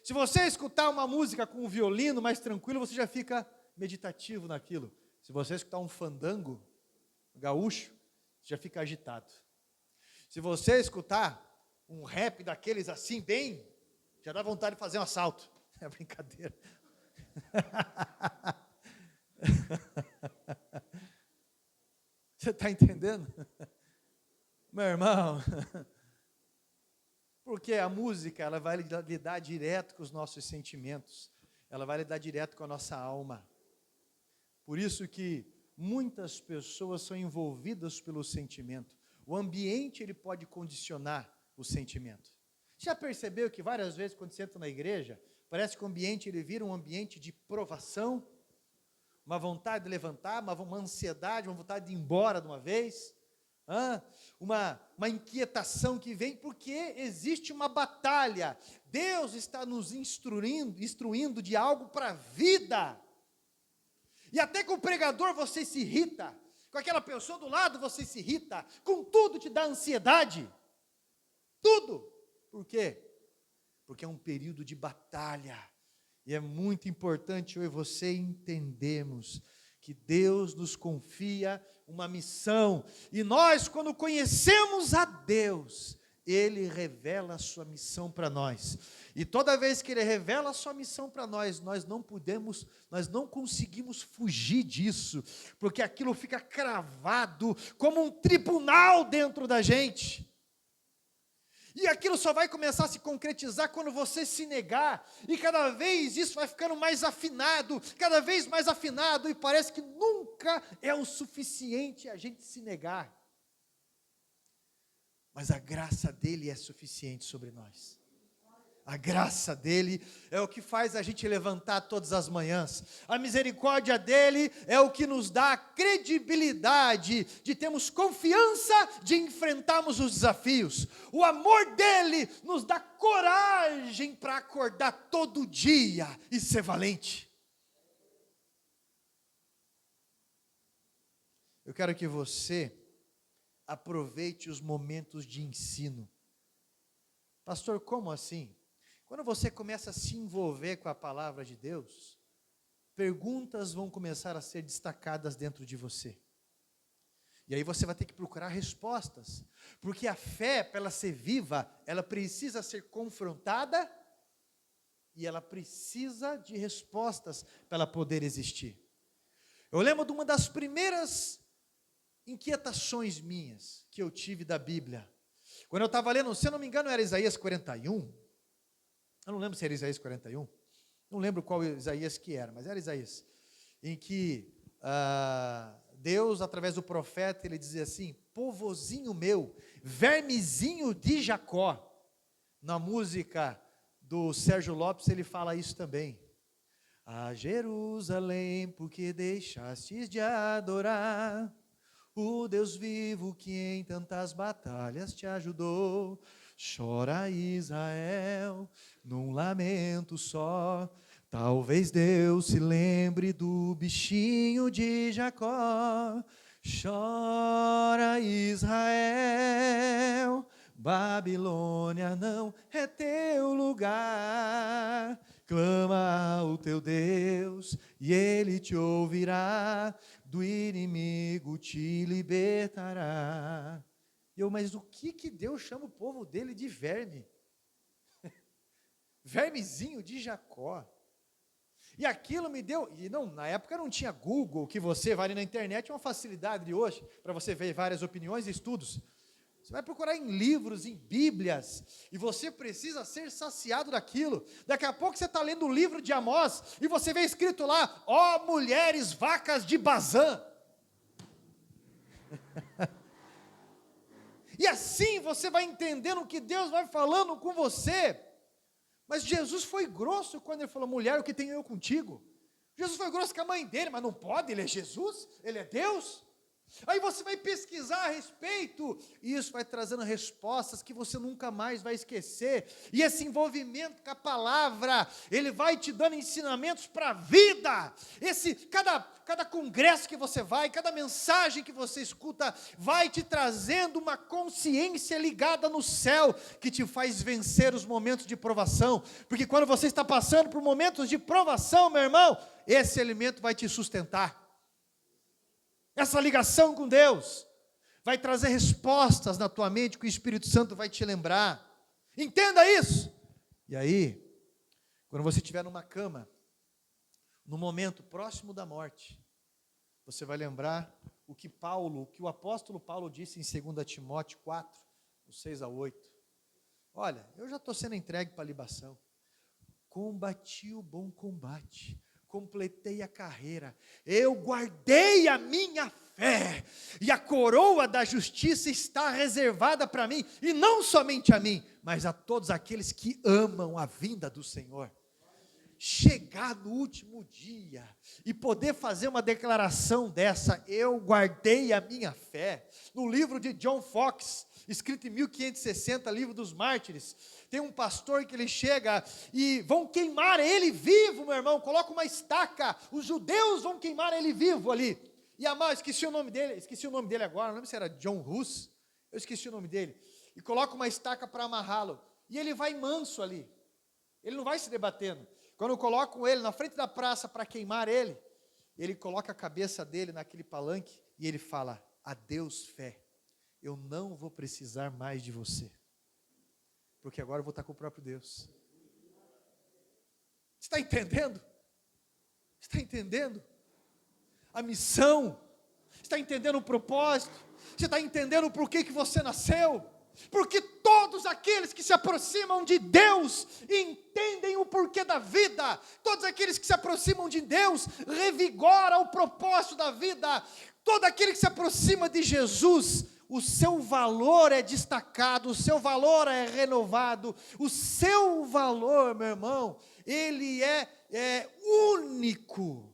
Se você escutar uma música com um violino mais tranquilo, você já fica meditativo naquilo. Se você escutar um fandango gaúcho, você já fica agitado. Se você escutar um rap daqueles assim, bem, já dá vontade de fazer um assalto. É brincadeira. Você está entendendo? Meu irmão, porque a música, ela vai lidar direto com os nossos sentimentos. Ela vai lidar direto com a nossa alma. Por isso que muitas pessoas são envolvidas pelo sentimento. O ambiente, ele pode condicionar o sentimento. Já percebeu que várias vezes quando você entra na igreja, parece que o ambiente ele vira um ambiente de provação, uma vontade de levantar, uma ansiedade, uma vontade de ir embora de uma vez, uma inquietação que vem porque existe uma batalha. Deus está nos instruindo de algo para a vida. E até com o pregador você se irrita, com aquela pessoa do lado você se irrita, com tudo te dá ansiedade, tudo. Por quê? Porque é um período de batalha. E é muito importante eu e você entendermos que Deus nos confia uma missão. E nós, quando conhecemos a Deus, Ele revela a sua missão para nós. E toda vez que Ele revela a sua missão para nós, nós não conseguimos fugir disso, porque aquilo fica cravado como um tribunal dentro da gente. E aquilo só vai começar a se concretizar quando você se negar. E cada vez isso vai ficando mais afinado, cada vez mais afinado, e parece que nunca é o suficiente a gente se negar. Mas a graça dele é suficiente sobre nós. A graça dele é o que faz a gente levantar todas as manhãs. A misericórdia dele é o que nos dá a credibilidade de termos confiança de enfrentarmos os desafios. O amor dele nos dá coragem para acordar todo dia e ser valente. Eu quero que você aproveite os momentos de ensino. Pastor, como assim? Quando você começa a se envolver com a palavra de Deus, perguntas vão começar a ser destacadas dentro de você. E aí você vai ter que procurar respostas, porque a fé, para ela ser viva, ela precisa ser confrontada e ela precisa de respostas para ela poder existir. Eu lembro de uma das primeiras inquietações minhas que eu tive da Bíblia. Quando eu estava lendo, se eu não me engano, era Isaías 41. Eu não lembro se era Isaías 41. Não lembro qual Isaías que era, mas era Isaías. Em que Deus, através do profeta, ele dizia assim: povozinho meu, vermezinho de Jacó. Na música do Sérgio Lopes, ele fala isso também. A Jerusalém, porque deixastes de adorar o Deus vivo que em tantas batalhas te ajudou. Chora Israel, num lamento só. Talvez Deus se lembre do bichinho de Jacó. Chora Israel, Babilônia não é teu lugar. Clama ao teu Deus e Ele te ouvirá. Do inimigo te libertará. Mas o que Deus chama o povo dele de verme? Vermezinho de Jacó. E aquilo me deu, e não, na época não tinha Google, que você vai ali na internet, é uma facilidade de hoje, para você ver várias opiniões e estudos. Você vai procurar em livros, em bíblias, e você precisa ser saciado daquilo. Daqui a pouco você está lendo o livro de Amós, e você vê escrito lá: ó mulheres vacas de Bazã. E assim você vai entendendo o que Deus vai falando com você. Mas Jesus foi grosso quando ele falou: mulher, o que tenho eu contigo? Jesus foi grosso com a mãe dele, mas não pode, ele é Jesus, ele é Deus. Aí você vai pesquisar a respeito, e isso vai trazendo respostas que você nunca mais vai esquecer. E esse envolvimento com a palavra, ele vai te dando ensinamentos para a vida. Cada congresso que você vai, cada mensagem que você escuta, vai te trazendo uma consciência ligada no céu, que te faz vencer os momentos de provação. Porque quando você está passando por momentos de provação, meu irmão, esse alimento vai te sustentar. Essa ligação com Deus vai trazer respostas na tua mente que o Espírito Santo vai te lembrar. Entenda isso. E aí, quando você estiver numa cama, no momento próximo da morte, você vai lembrar o que o apóstolo Paulo disse em 2 Timóteo 4, 6-8. Olha, eu já estou sendo entregue para a libação. Combati o bom combate. Completei a carreira, eu guardei a minha fé, e a coroa da justiça está reservada para mim, e não somente a mim, mas a todos aqueles que amam a vinda do Senhor. Chegar no último dia, e poder fazer uma declaração dessa: eu guardei a minha fé. No livro de John Fox, escrito em 1560, livro dos mártires, tem um pastor que ele chega e vão queimar ele vivo, meu irmão, coloca uma estaca, os judeus vão queimar ele vivo ali, e esqueci o nome dele agora, não lembro se era John Hus, eu esqueci o nome dele, e coloca uma estaca para amarrá-lo, e ele vai manso ali, ele não vai se debatendo. Quando colocam ele na frente da praça para queimar ele, ele coloca a cabeça dele naquele palanque, e ele fala: adeus fé, eu não vou precisar mais de você, porque agora eu vou estar com o próprio Deus. Você está entendendo? Você está entendendo a missão? Você está entendendo o propósito? Você está entendendo por que você nasceu? Porque todos aqueles que se aproximam de Deus entendem o porquê da vida. Todos aqueles que se aproximam de Deus revigora o propósito da vida. Todo aquele que se aproxima de Jesus, o seu valor é destacado, o seu valor é renovado, o seu valor, meu irmão, ele é único.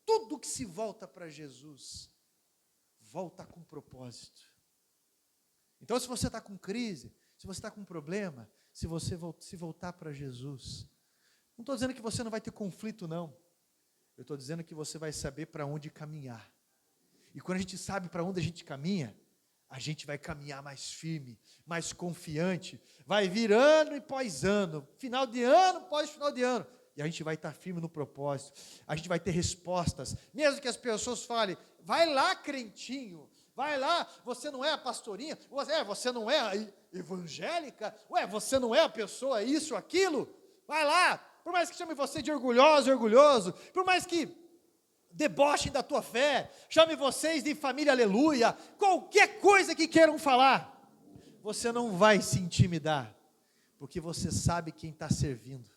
Tudo que se volta para Jesus, volta com propósito. Então, se você está com crise, se você está com problema, se você se voltar para Jesus, não estou dizendo que você não vai ter conflito, não. Eu estou dizendo que você vai saber para onde caminhar. E quando a gente sabe para onde a gente caminha, a gente vai caminhar mais firme, mais confiante. Vai vir ano e pós ano, final de ano pós final de ano. E a gente vai estar firme no propósito. A gente vai ter respostas. Mesmo que as pessoas falem, vai lá, crentinho. Vai lá, você não é a pastorinha, você não é a evangélica, você não é a pessoa isso, aquilo, vai lá, por mais que chame você de orgulhoso, por mais que debochem da tua fé, chame vocês de família aleluia, qualquer coisa que queiram falar, você não vai se intimidar, porque você sabe quem está servindo,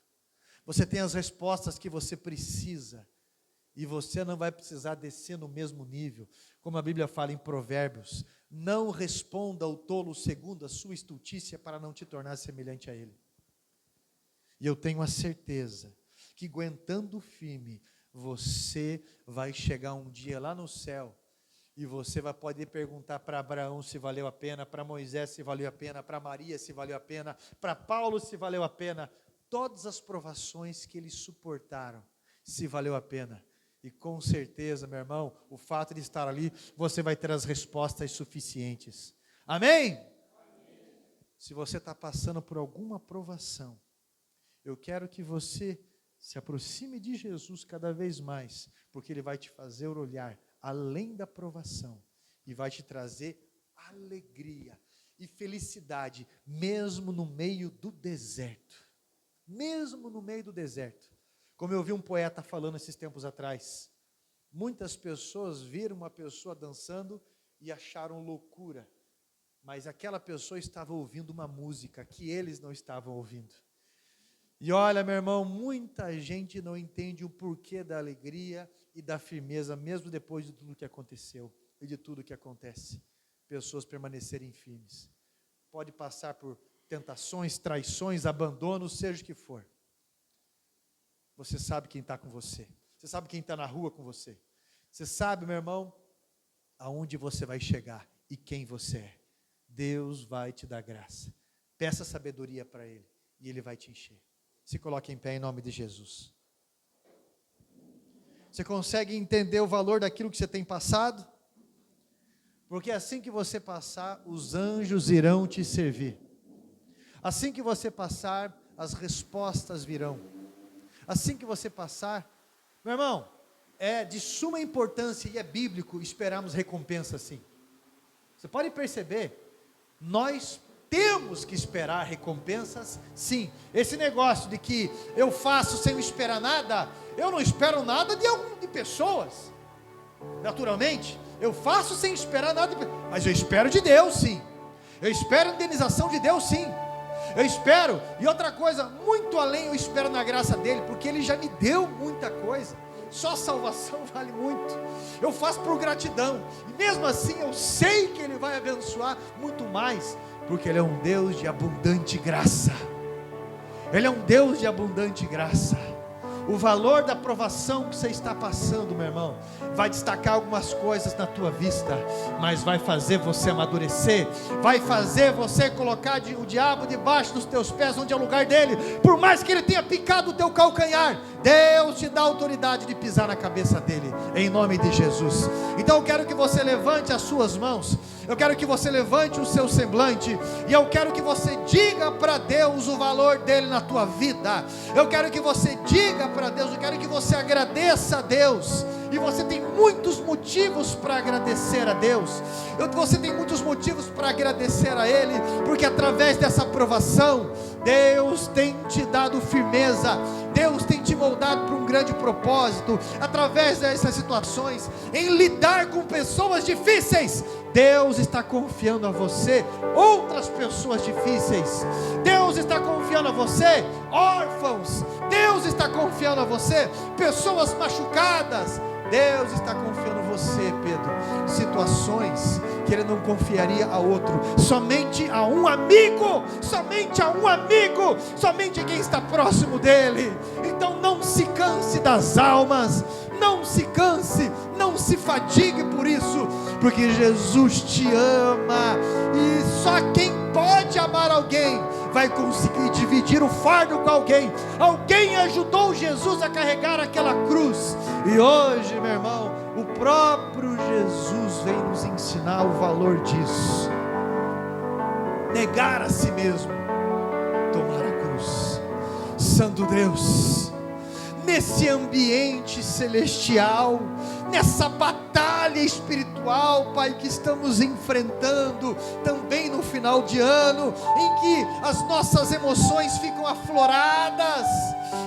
você tem as respostas que você precisa, e você não vai precisar descer no mesmo nível, como a Bíblia fala em Provérbios, não responda ao tolo segundo a sua estultícia para não te tornar semelhante a ele. E eu tenho a certeza que aguentando firme, você vai chegar um dia lá no céu, e você vai poder perguntar para Abraão se valeu a pena, para Moisés se valeu a pena, para Maria se valeu a pena, para Paulo se valeu a pena, todas as provações que eles suportaram, se valeu a pena. E com certeza, meu irmão, o fato de estar ali, você vai ter as respostas suficientes. Amém? Amém. Se você está passando por alguma provação, eu quero que você se aproxime de Jesus cada vez mais, porque Ele vai te fazer olhar além da provação e vai te trazer alegria e felicidade, mesmo no meio do deserto. Mesmo no meio do deserto. Como eu vi um poeta falando esses tempos atrás, muitas pessoas viram uma pessoa dançando e acharam loucura, mas aquela pessoa estava ouvindo uma música que eles não estavam ouvindo. E olha, meu irmão, muita gente não entende o porquê da alegria e da firmeza, mesmo depois de tudo que aconteceu e de tudo que acontece. Pessoas permanecerem firmes. Pode passar por tentações, traições, abandono, seja o que for. Você sabe quem está com você. Você sabe quem está na rua com você. Você sabe, meu irmão, aonde você vai chegar e quem você é. Deus vai te dar graça. Peça sabedoria para Ele e Ele vai te encher. Se coloque em pé em nome de Jesus. Você consegue entender o valor daquilo que você tem passado? Porque assim que você passar, os anjos irão te servir. Assim que você passar, as respostas virão. Assim que você passar, meu irmão, é de suma importância e é bíblico esperarmos recompensa assim. Você pode perceber, nós temos que esperar recompensas sim. Esse negócio de que eu faço sem esperar nada, eu não espero nada de pessoas, naturalmente, eu faço sem esperar nada, mas eu espero de Deus sim, eu espero a indenização de Deus sim. Eu espero, e outra coisa, muito além eu espero na graça dEle, porque Ele já me deu muita coisa, só salvação vale muito, eu faço por gratidão, e mesmo assim eu sei que Ele vai abençoar muito mais, porque Ele é um Deus de abundante graça, Ele é um Deus de abundante graça. O valor da provação que você está passando, meu irmão, vai destacar algumas coisas na tua vista, mas vai fazer você amadurecer, vai fazer você colocar o diabo debaixo dos teus pés, onde é o lugar dele, por mais que ele tenha picado o teu calcanhar, Deus te dá autoridade de pisar na cabeça dele, em nome de Jesus. Então eu quero que você levante as suas mãos, eu quero que você levante o seu semblante, e eu quero que você diga para Deus o valor dele na tua vida, eu quero que você diga para Deus, eu quero que você agradeça a Deus, e você tem muitos motivos para agradecer a Deus, você tem muitos motivos para agradecer a Ele, porque através dessa aprovação, Deus tem te dado firmeza, Deus tem te moldado para um grande propósito, através dessas situações, em lidar com pessoas difíceis, Deus está confiando a você outras pessoas difíceis. Deus está confiando a você órfãos. Deus está confiando a você pessoas machucadas. Deus está confiando a você, Pedro, situações que Ele não confiaria a outro, somente a um amigo, somente a um amigo, somente a quem está próximo dEle. Então não se canse das almas, não se canse, não se fadigue por isso, porque Jesus te ama, e só quem pode amar alguém vai conseguir dividir o fardo com alguém. Alguém ajudou Jesus a carregar aquela cruz, e hoje, meu irmão, o próprio Jesus vem nos ensinar o valor disso. Negar a si mesmo, tomar a cruz. Santo Deus, nesse ambiente celestial, nessa batalha espiritual, Pai, que estamos enfrentando também no final de ano, em que as nossas emoções ficam afloradas,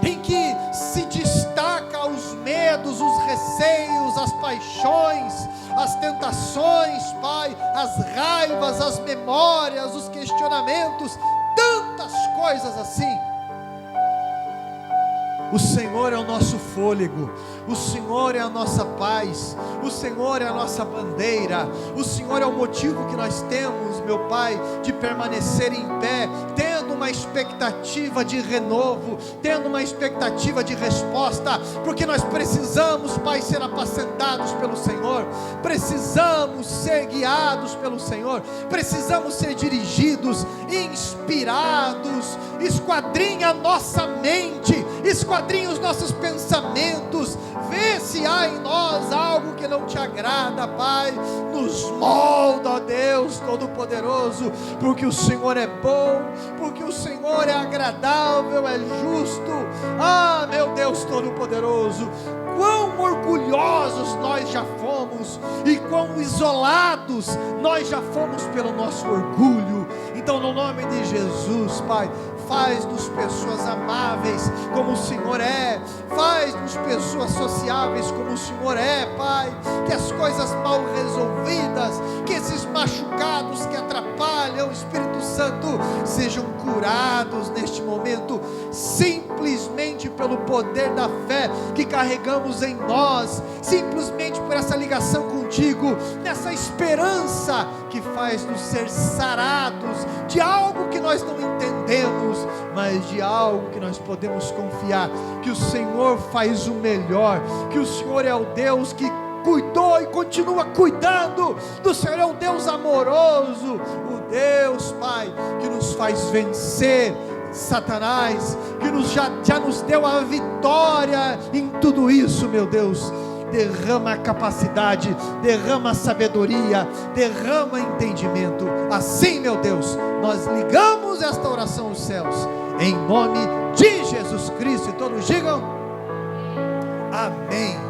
em que se destaca os medos, os receios, as paixões, as tentações, Pai, as raivas, as memórias, os questionamentos, tantas coisas assim. O Senhor é o nosso fôlego, o Senhor é a nossa paz, o Senhor é a nossa bandeira, o Senhor é o motivo que nós temos, meu Pai, de permanecer em pé, tendo uma expectativa de renovo, tendo uma expectativa de resposta, porque nós precisamos, Pai, ser apacentados pelo Senhor, precisamos ser guiados pelo Senhor, precisamos ser dirigidos, inspirados. Esquadrinha a nossa mente, esquadrinha os nossos pensamentos, vê se há em nós algo que não te agrada, Pai. Nos molda, ó Deus Todo-Poderoso, porque o Senhor é bom, porque o Senhor é agradável, é justo. Ah, meu Deus Todo-Poderoso, quão orgulhosos nós já fomos, e quão isolados nós já fomos pelo nosso orgulho. Então, no nome de Jesus, Pai, faz-nos pessoas amáveis como o Senhor é, faz-nos pessoas sociáveis como o Senhor é, Pai. Que as coisas mal resolvidas, que esses machucados que atrapalham o Espírito Santo sejam curados neste momento, simplesmente pelo poder da fé que carregamos em nós, simplesmente por essa ligação contigo, nessa esperança que faz-nos ser sarados de algo que nós não entendemos, mas de algo que nós podemos confiar, que o Senhor faz o melhor, que o Senhor é o Deus que cuidou e continua cuidando, do Senhor é o Deus amoroso, o Deus, Pai, que nos faz vencer Satanás, que já nos deu a vitória em tudo isso, meu Deus. Derrama a capacidade, derrama a sabedoria, derrama entendimento. Assim, meu Deus, nós ligamos esta oração aos céus, em nome de Jesus Cristo, e todos digam amém.